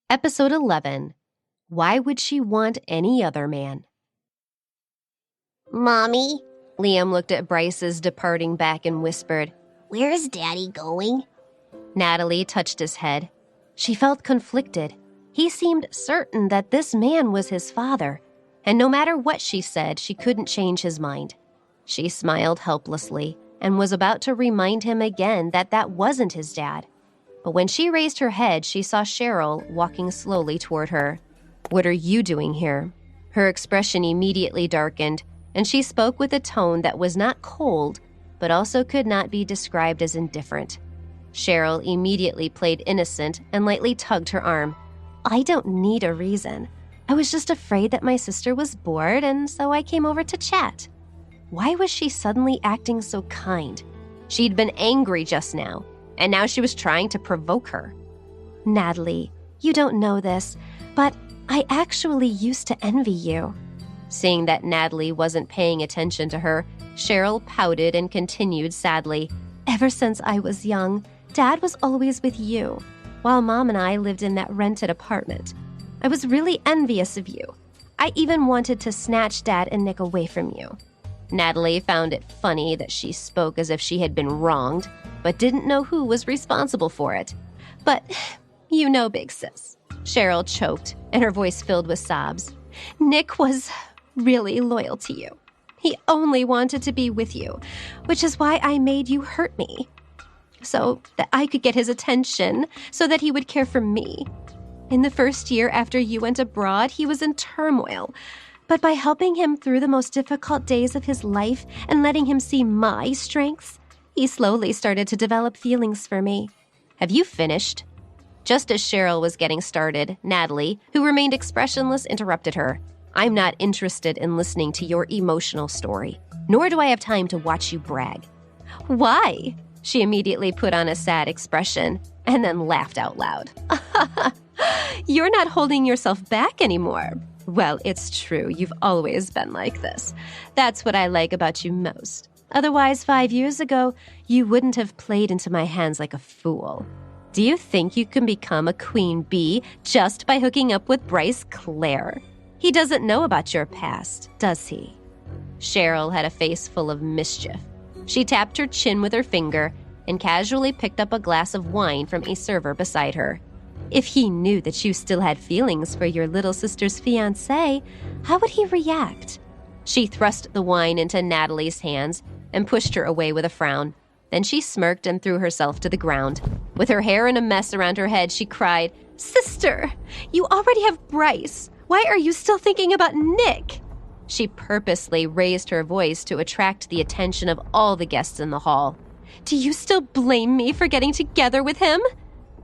Episode 11. Why would she want any other man? Mommy, Liam looked at Bryce's departing back and whispered. where's Daddy going? Natalie touched his head. She felt conflicted. He seemed certain that this man was his father, and no matter what she said, she couldn't change his mind. She smiled helplessly and was about to remind him again that that wasn't his dad. But when she raised her head, she saw Cheryl walking slowly toward her. "What are you doing here?" Her expression immediately darkened, and she spoke with a tone that was not cold, but also could not be described as indifferent. Cheryl immediately played innocent and lightly tugged her arm. "I don't need a reason. I was just afraid that my sister was bored, and so I came over to chat." Why was she suddenly acting so kind? She'd been angry just now, and now she was trying to provoke her. "Natalie, you don't know this, but I actually used to envy you." Seeing that Natalie wasn't paying attention to her, Cheryl pouted and continued sadly. "Ever since I was young, Dad was always with you, while Mom and I lived in that rented apartment. I was really envious of you. I even wanted to snatch Dad and Nick away from you." Natalie found it funny that she spoke as if she had been wronged, but didn't know who was responsible for it. "But you know, big sis," Cheryl choked, and her voice filled with sobs. "Nick was really loyal to you. He only wanted to be with you, which is why I made you hurt me, so that I could get his attention, so that he would care for me. In the first year after you went abroad, he was in turmoil. But by helping him through the most difficult days of his life and letting him see my strengths, he slowly started to develop feelings for me." "Have you finished?" Just as Cheryl was getting started, Natalie, who remained expressionless, interrupted her. "I'm not interested in listening to your emotional story, nor do I have time to watch you brag." "Why?" She immediately put on a sad expression and then laughed out loud. "You're not holding yourself back anymore. Well, it's true, you've always been like this. That's what I like about you most. Otherwise, 5 years ago, you wouldn't have played into my hands like a fool. Do you think you can become a queen bee just by hooking up with Bryce Clare? He doesn't know about your past, does he?" Cheryl had a face full of mischief. She tapped her chin with her finger and casually picked up a glass of wine from a server beside her. "If he knew that you still had feelings for your little sister's fiancé, how would he react?" She thrust the wine into Natalie's hands and pushed her away with a frown. Then she smirked and threw herself to the ground. With her hair in a mess around her head, she cried, "Sister, you already have Bryce. Why are you still thinking about Nick?" She purposely raised her voice to attract the attention of all the guests in the hall. "Do you still blame me for getting together with him?"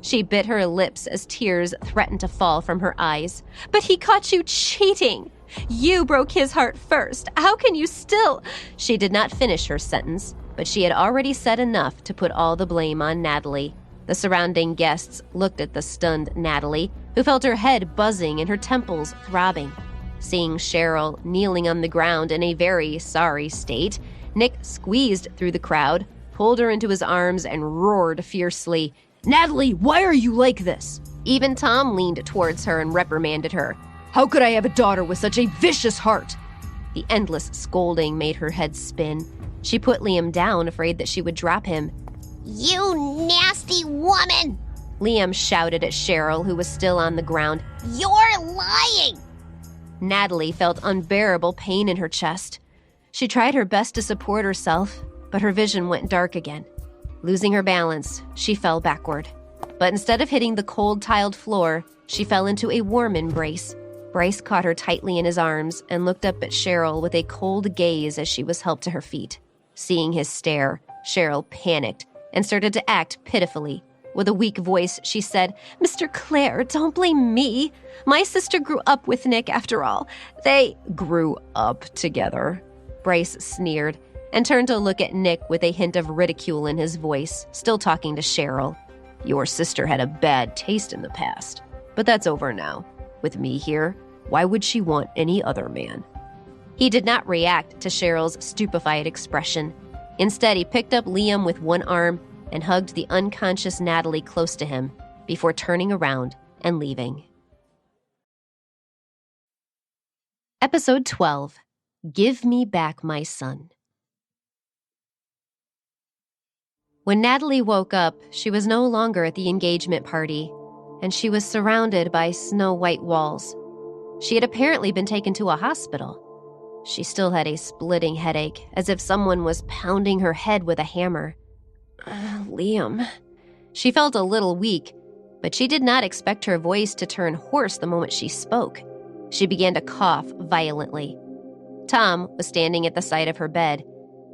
She bit her lips as tears threatened to fall from her eyes. "But he caught you cheating. You broke his heart first. How can you still—" She did not finish her sentence, but she had already said enough to put all the blame on Natalie. The surrounding guests looked at the stunned Natalie, who felt her head buzzing and her temples throbbing. Seeing Cheryl kneeling on the ground in a very sorry state, Nick squeezed through the crowd, pulled her into his arms, and roared fiercely, "Natalie, why are you like this?" Even Tom leaned towards her and reprimanded her. "How could I have a daughter with such a vicious heart?" The endless scolding made her head spin. She put Liam down, afraid that she would drop him. You nasty woman! Liam shouted at Cheryl, who was still on the ground. You're lying! Natalie felt unbearable pain in her chest. She tried her best to support herself, but her vision went dark again. Losing her balance, she fell backward. But instead of hitting the cold tiled floor, she fell into a warm embrace. Bryce caught her tightly in his arms and looked up at Cheryl with a cold gaze as she was helped to her feet. Seeing his stare, Cheryl panicked and started to act pitifully. With a weak voice, she said, "Mr. Clare, don't blame me. My sister grew up with Nick after all. They grew up together." Bryce sneered and turned to look at Nick with a hint of ridicule in his voice, still talking to Cheryl. "Your sister had a bad taste in the past, but that's over now. With me here, why would she want any other man?" He did not react to Cheryl's stupefied expression. Instead, he picked up Liam with one arm and hugged the unconscious Natalie close to him before turning around and leaving. Episode 12, Give Me Back My Son. When Natalie woke up, she was no longer at the engagement party, and she was surrounded by snow-white walls. She had apparently been taken to a hospital. She still had a splitting headache, as if someone was pounding her head with a hammer. Liam. She felt a little weak, but she did not expect her voice to turn hoarse the moment she spoke. She began to cough violently. Tom was standing at the side of her bed.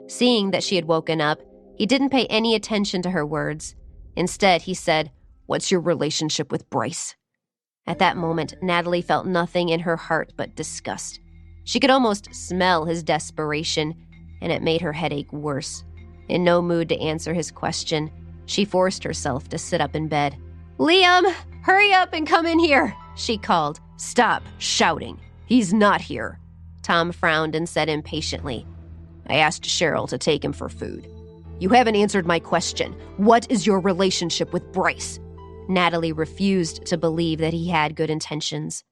Seeing that she had woken up, he didn't pay any attention to her words. Instead, he said, "What's your relationship with Bryce?" At that moment, Natalie felt nothing in her heart but disgust. She could almost smell his desperation, and it made her headache worse. In no mood to answer his question, she forced herself to sit up in bed. "Liam, hurry up and come in here," she called. "Stop shouting. He's not here." Tom frowned and said impatiently, "I asked Cheryl to take him for food." "You haven't answered my question. What is your relationship with Bryce?" Natalie refused to believe that he had good intentions.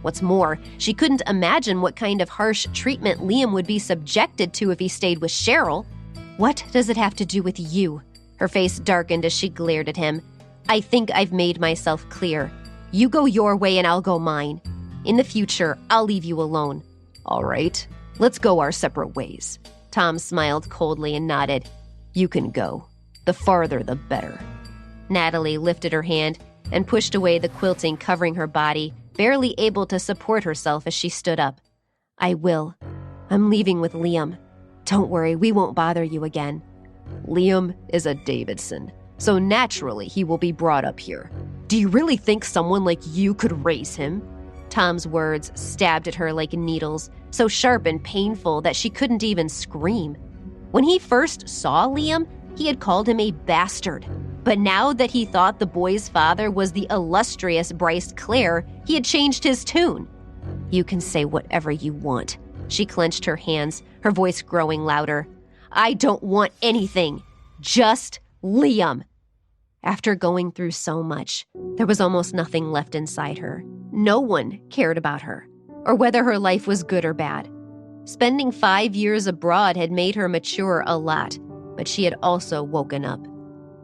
What's more, she couldn't imagine what kind of harsh treatment Liam would be subjected to if he stayed with Cheryl. "What does it have to do with you?" Her face darkened as she glared at him. "I think I've made myself clear. You go your way and I'll go mine. In the future, I'll leave you alone." "All right, let's go our separate ways." Tom smiled coldly and nodded. "You can go. The farther, the better." Natalie lifted her hand and pushed away the quilting covering her body, barely able to support herself as she stood up. "I will. I'm leaving with Liam. Don't worry, we won't bother you again." "Liam is a Davidson, so naturally he will be brought up here. Do you really think someone like you could raise him?" Tom's words stabbed at her like needles, so sharp and painful that she couldn't even scream. When he first saw Liam, he had called him a bastard. But now that he thought the boy's father was the illustrious Bryce Clare, he had changed his tune. "You can say whatever you want." She clenched her hands, her voice growing louder. "I don't want anything. Just Liam." After going through so much, there was almost nothing left inside her. No one cared about her, or whether her life was good or bad. Spending 5 years abroad had made her mature a lot, but she had also woken up.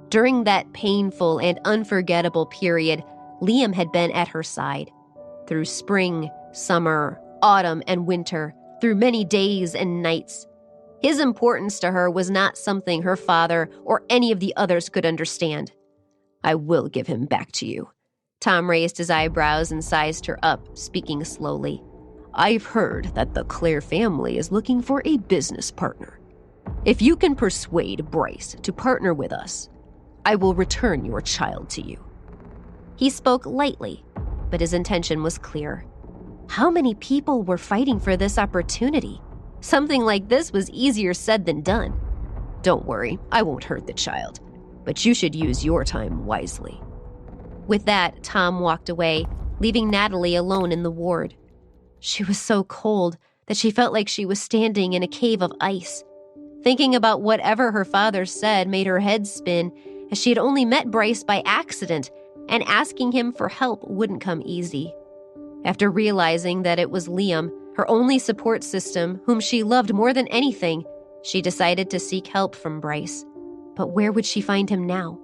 During that painful and unforgettable period, Liam had been at her side. Through spring, summer, autumn, and winter, through many days and nights. His importance to her was not something her father or any of the others could understand. "I will give him back to you." Tom raised his eyebrows and sized her up, speaking slowly. "I've heard that the Clare family is looking for a business partner. If you can persuade Bryce to partner with us, I will return your child to you." He spoke lightly, but his intention was clear. How many people were fighting for this opportunity? Something like this was easier said than done. "Don't worry, I won't hurt the child, but you should use your time wisely." With that, Tom walked away, leaving Natalie alone in the ward. She was so cold that she felt like she was standing in a cave of ice. Thinking about whatever her father said made her head spin, as she had only met Bryce by accident, and asking him for help wouldn't come easy. After realizing that it was Liam, her only support system, whom she loved more than anything, she decided to seek help from Bryce. But where would she find him now?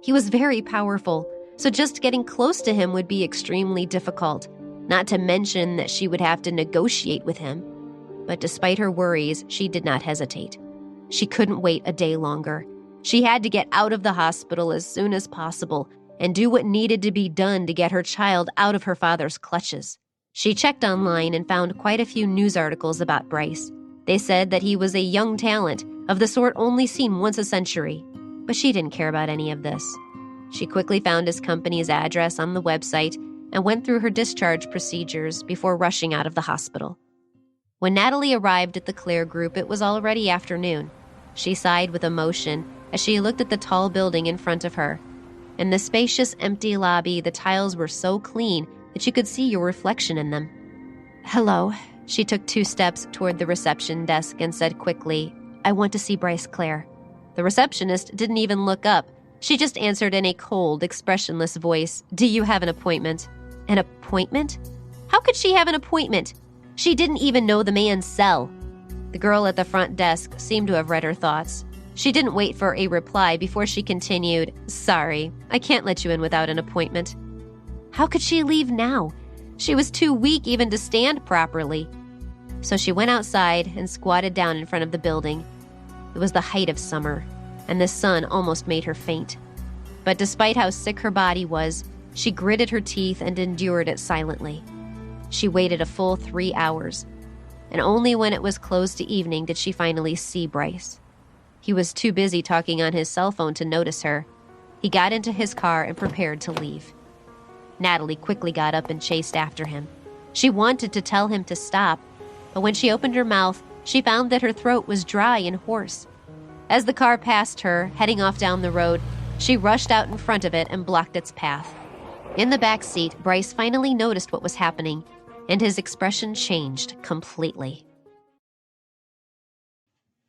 He was very powerful, so just getting close to him would be extremely difficult, not to mention that she would have to negotiate with him. But despite her worries, she did not hesitate. She couldn't wait a day longer. She had to get out of the hospital as soon as possible and do what needed to be done to get her child out of her father's clutches. She checked online and found quite a few news articles about Bryce. They said that he was a young talent, of the sort only seen once a century. But she didn't care about any of this. She quickly found his company's address on the website and went through her discharge procedures before rushing out of the hospital. When Natalie arrived at the Clare group, it was already afternoon. She sighed with emotion as she looked at the tall building in front of her. In the spacious, empty lobby, the tiles were so clean that you could see your reflection in them. "Hello." She took 2 steps toward the reception desk and said quickly, "I want to see Bryce Clare." The receptionist didn't even look up. She just answered in a cold, expressionless voice, "Do you have an appointment?" "An appointment? How could she have an appointment?" She didn't even know the man's cell. The girl at the front desk seemed to have read her thoughts. She didn't wait for a reply before she continued, "Sorry, I can't let you in without an appointment." How could she leave now? She was too weak even to stand properly. So she went outside and squatted down in front of the building. It was the height of summer, and the sun almost made her faint. But despite how sick her body was, she gritted her teeth and endured it silently. She waited a full 3 hours, and only when it was close to evening did she finally see Bryce. He was too busy talking on his cell phone to notice her. He got into his car and prepared to leave. Natalie quickly got up and chased after him. She wanted to tell him to stop, but when she opened her mouth, she found that her throat was dry and hoarse. As the car passed her, heading off down the road, she rushed out in front of it and blocked its path. In the back seat, Bryce finally noticed what was happening, and his expression changed completely.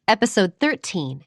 Episode 13.